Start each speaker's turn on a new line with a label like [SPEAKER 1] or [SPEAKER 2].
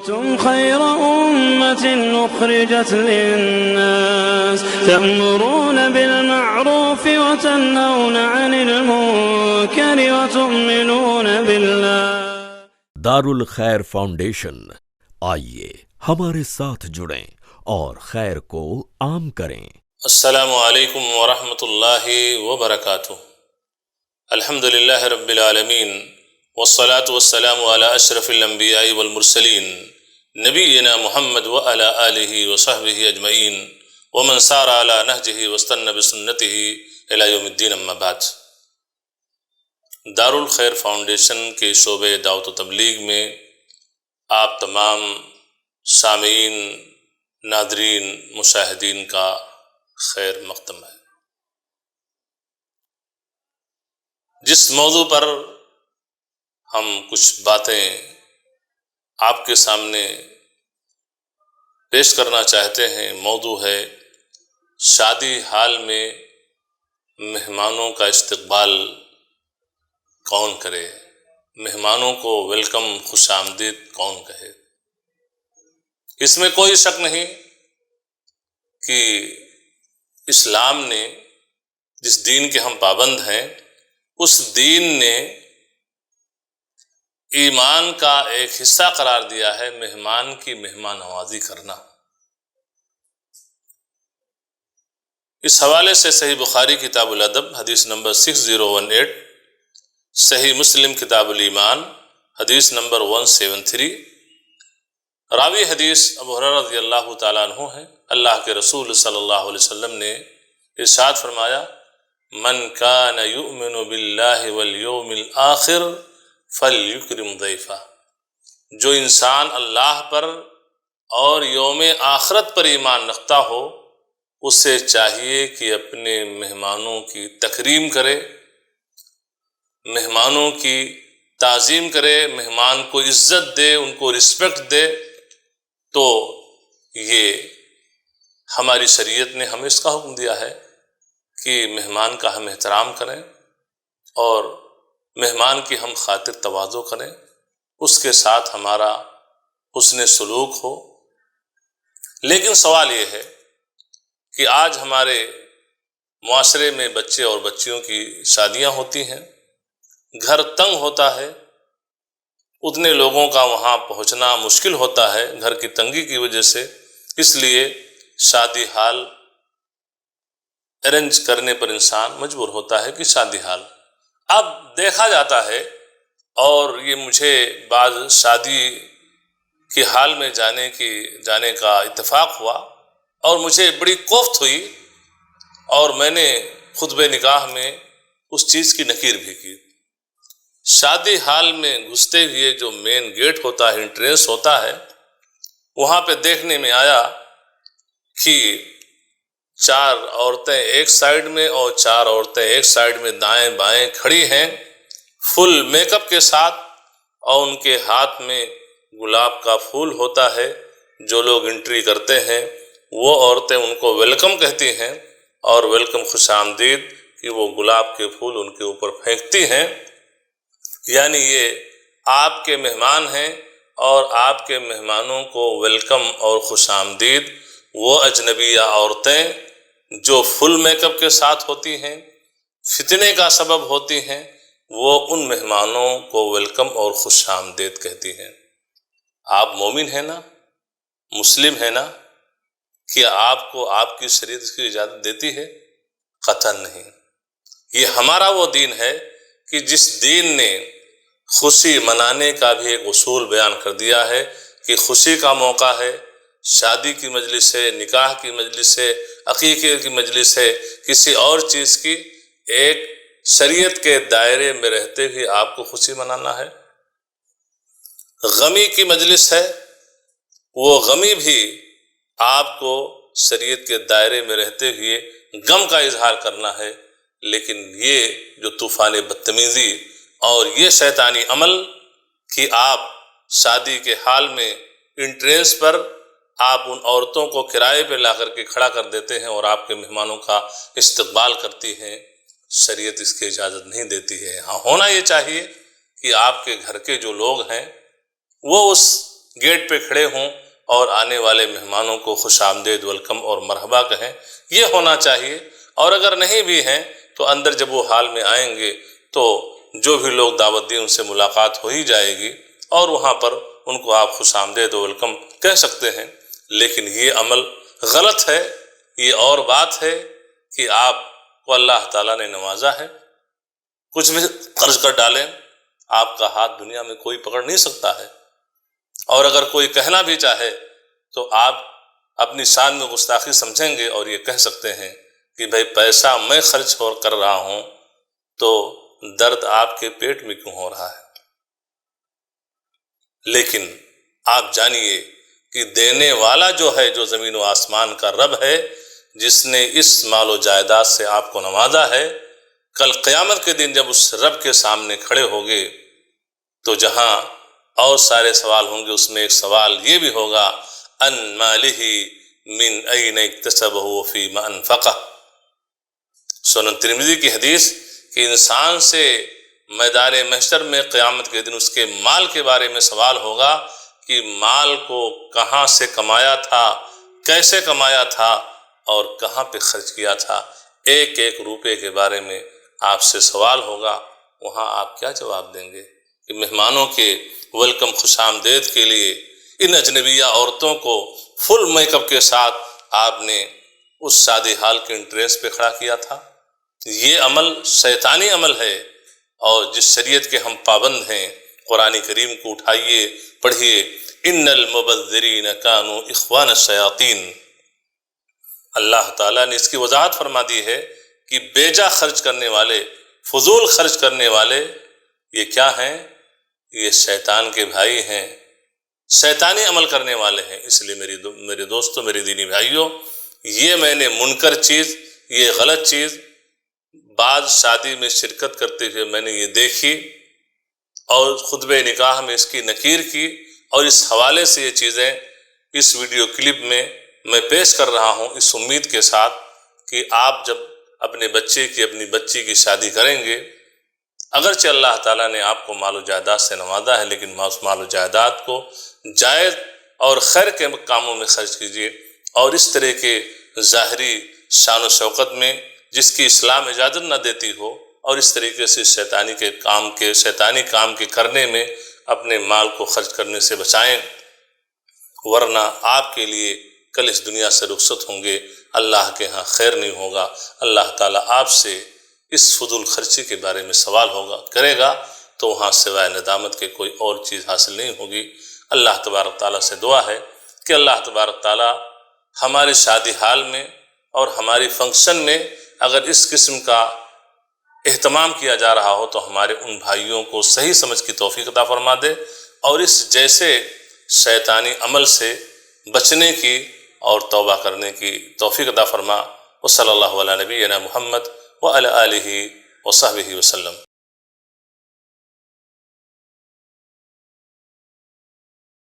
[SPEAKER 1] كنتم خير أمة أخرجت للناس تأمرون بالمعروف وتنهون عن المنكر وتؤمنون بالله۔
[SPEAKER 2] دارالخیر فاؤنڈیشن، آئیے ہمارے ساتھ جڑیں اور خیر کو عام کریں۔
[SPEAKER 3] السلام علیکم ورحمۃ اللہ وبرکاتہ۔ الحمدللہ رب العالمین والصلاة والسلام علی اشرف الانبیاء والمرسلین نبینا محمد وعلی آلہ وصحبہ اجمعین ومن سار علی نہجہ واستنى بسنتہ الی یوم الدین، اما بعد۔ دارالخیر فاؤنڈیشن کے شعبہ دعوت و تبلیغ میں آپ تمام سامعین، ناظرین، مشاہدین کا خیر مقدم ہے۔ جس موضوع پر ہم کچھ باتیں آپ کے سامنے پیش کرنا چاہتے ہیں، موضوع ہے شادی حال میں مہمانوں کا استقبال کون کرے، مہمانوں کو ویلکم، خوش آمدید کون کہے۔ اس میں کوئی شک نہیں کہ اسلام نے، جس دین کے ہم پابند ہیں، اس دین نے ایمان کا ایک حصہ قرار دیا ہے مہمان کی مہمان نوازی کرنا۔ اس حوالے سے صحیح بخاری کتاب الادب حدیث نمبر 6018، صحیح مسلم کتاب الایمان حدیث نمبر 173، راوی حدیث ابو ہریرہ رضی اللہ تعالیٰ عنہ ہے۔ اللہ کے رسول صلی اللہ علیہ وسلم نے ارشاد فرمایا، من کان یؤمن باللہ والیوم الآخر فلیکرم ضیفہ۔ جو انسان اللہ پر اور یوم آخرت پر ایمان رکھتا ہو، اسے چاہیے کہ اپنے مہمانوں کی تکریم کرے، مہمانوں کی تعظیم کرے، مہمان کو عزت دے، ان کو رسپیکٹ دے۔ تو یہ ہماری شریعت نے ہمیں اس کا حکم دیا ہے کہ مہمان کا ہم احترام کریں اور مہمان کی ہم خاطر تواضع کریں، اس کے ساتھ ہمارا حسن سلوک ہو۔ لیکن سوال یہ ہے کہ آج ہمارے معاشرے میں بچے اور بچیوں کی شادیاں ہوتی ہیں، گھر تنگ ہوتا ہے، اتنے لوگوں کا وہاں پہنچنا مشکل ہوتا ہے گھر کی تنگی کی وجہ سے، اس لیے شادی ہال ارینج کرنے پر انسان مجبور ہوتا ہے کہ شادی ہال۔ اب دیکھا جاتا ہے، اور یہ مجھے بعض شادی کے حال میں جانے کا اتفاق ہوا اور مجھے بڑی کوفت ہوئی، اور میں نے خطبہ نکاح میں اس چیز کی نکیر بھی کی۔ شادی حال میں گھستے ہوئے جو مین گیٹ ہوتا ہے، انٹرنس ہوتا ہے، وہاں پہ دیکھنے میں آیا کہ 4 عورتیں ایک سائیڈ میں اور 4 عورتیں ایک سائیڈ میں دائیں بائیں کھڑی ہیں، فل میک اپ کے ساتھ، اور ان کے ہاتھ میں گلاب کا پھول ہوتا ہے۔ جو لوگ انٹری کرتے ہیں وہ عورتیں ان کو ویلکم کہتی ہیں، اور ویلکم، خوش آمدید، کہ وہ گلاب کے پھول ان کے اوپر پھینکتی ہیں، یعنی یہ آپ کے مہمان ہیں، اور آپ کے مہمانوں کو ویلکم اور خوش آمدید وہ اجنبیہ عورتیں جو فل میک اپ کے ساتھ ہوتی ہیں، فتنے کا سبب ہوتی ہیں، وہ ان مہمانوں کو ویلکم اور خوش آمدید کہتی ہیں۔ آپ مومن ہیں نا، مسلم ہیں نا؟ کیا آپ کو آپ کی شریعت اس کی اجازت دیتی ہے؟ قطعاً نہیں۔ یہ ہمارا وہ دین ہے کہ جس دین نے خوشی منانے کا بھی ایک اصول بیان کر دیا ہے کہ خوشی کا موقع ہے، شادی کی مجلس ہے، نکاح کی مجلس ہے، عقیقے کی مجلس ہے، کسی اور چیز کی، ایک شریعت کے دائرے میں رہتے ہوئے آپ کو خوشی منانا ہے۔ غمی کی مجلس ہے، وہ غمی بھی آپ کو شریعت کے دائرے میں رہتے ہوئے غم کا اظہار کرنا ہے۔ لیکن یہ جو طوفان بدتمیزی اور یہ شیطانی عمل کہ آپ شادی کے حال میں انٹرنس پر آپ ان عورتوں کو کرائے پہ لا کر کے کھڑا کر دیتے ہیں اور آپ کے مہمانوں کا استقبال کرتی ہیں، شریعت اس کی اجازت نہیں دیتی ہے۔ ہاں، ہونا یہ چاہیے کہ آپ کے گھر کے جو لوگ ہیں وہ اس گیٹ پہ کھڑے ہوں اور آنے والے مہمانوں کو خوش آمدید ویلکم اور مرحبا کہیں، یہ ہونا چاہیے۔ اور اگر نہیں بھی ہیں تو اندر جب وہ حال میں آئیں گے تو جو بھی لوگ دعوت دیں ان سے ملاقات ہو ہی جائے گی اور وہاں پر ان کو آپ خوش آمدید و ویلکم کہہ سکتے ہیں۔ لیکن یہ عمل غلط ہے، یہ اور بات ہے کہ آپ کو اللہ تعالیٰ نے نوازا ہے، کچھ بھی خرچ کر ڈالیں، آپ کا ہاتھ دنیا میں کوئی پکڑ نہیں سکتا ہے، اور اگر کوئی کہنا بھی چاہے تو آپ اپنی شان میں گستاخی سمجھیں گے اور یہ کہہ سکتے ہیں کہ بھائی پیسہ میں خرچ کر رہا ہوں تو درد آپ کے پیٹ میں کیوں ہو رہا ہے؟ لیکن آپ جانیے کہ دینے والا جو ہے، جو زمین و آسمان کا رب ہے، جس نے اس مال و جائیداد سے آپ کو نوازا ہے، کل قیامت کے دن جب اس رب کے سامنے کھڑے ہوگے تو جہاں اور سارے سوال ہوں گے، اس میں ایک سوال یہ بھی ہوگا ان مالہ من این اکتسبہ فیما انفقہ۔ سنن ترمذی کی حدیث کہ انسان سے میدان محشر میں قیامت کے دن اس کے مال کے بارے میں سوال ہوگا کہ مال کو کہاں سے کمایا تھا، کیسے کمایا تھا اور کہاں پہ خرچ کیا تھا۔ ایک ایک روپے کے بارے میں آپ سے سوال ہوگا۔ وہاں آپ کیا جواب دیں گے کہ مہمانوں کے ویلکم خوش آمدید کے لیے ان اجنبیہ عورتوں کو فل میک اپ کے ساتھ آپ نے اس شادی ہال کے انٹریس پہ کھڑا کیا تھا؟ یہ عمل شیطانی عمل ہے، اور جس شریعت کے ہم پابند ہیں، قرآن کریم کو اٹھائیے، پڑھیے، ان المبذرین کانوا اخوان الشیاطین۔ اللہ تعالیٰ نے اس کی وضاحت فرما دی ہے کہ بیجا خرچ کرنے والے، فضول خرچ کرنے والے، یہ کیا ہیں؟ یہ شیطان کے بھائی ہیں، شیطانی عمل کرنے والے ہیں۔ اس لیے میرے دوستوں، میرے دینی بھائیوں، یہ میں نے منکر چیز، یہ غلط چیز بعض شادی میں شرکت کرتے ہوئے میں نے یہ دیکھی اور خطبہ نکاح میں اس کی نکیر کی، اور اس حوالے سے یہ چیزیں اس ویڈیو کلپ میں پیش کر رہا ہوں، اس امید کے ساتھ کہ آپ جب اپنے بچے کی، اپنی بچی کی شادی کریں گے، اگرچہ اللہ تعالیٰ نے آپ کو مال و جائیداد سے نوازا ہے، لیکن اس مال و جائیداد کو جائز اور خیر کے کاموں میں خرچ کیجیے، اور اس طرح کے ظاہری شان و شوکت میں جس کی اسلام اجازت نہ دیتی ہو، اور اس طریقے سے شیطانی کام کے کرنے میں اپنے مال کو خرچ کرنے سے بچائیں، ورنہ آپ کے لیے کل اس دنیا سے رخصت ہوں گے، اللہ کے ہاں خیر نہیں ہوگا۔ اللہ تعالیٰ آپ سے اس فضول خرچی کے بارے میں سوال کرے گا تو وہاں سوائے ندامت کے کوئی اور چیز حاصل نہیں ہوگی۔ اللہ تبارک تعالیٰ سے دعا ہے کہ اللہ تبارک تعالیٰ ہماری شادی حال میں اور ہماری فنکشن میں اگر اس قسم کا اہتمام کیا جا رہا ہو تو ہمارے ان بھائیوں کو صحیح سمجھ کی توفیق عطا فرما دے، اور اس جیسے شیطانی عمل سے بچنے کی اور توبہ کرنے کی توفیق عطا فرما۔ وصلی اللہ علی نبینا محمد وعلی آلہ وصحبہ وسلم۔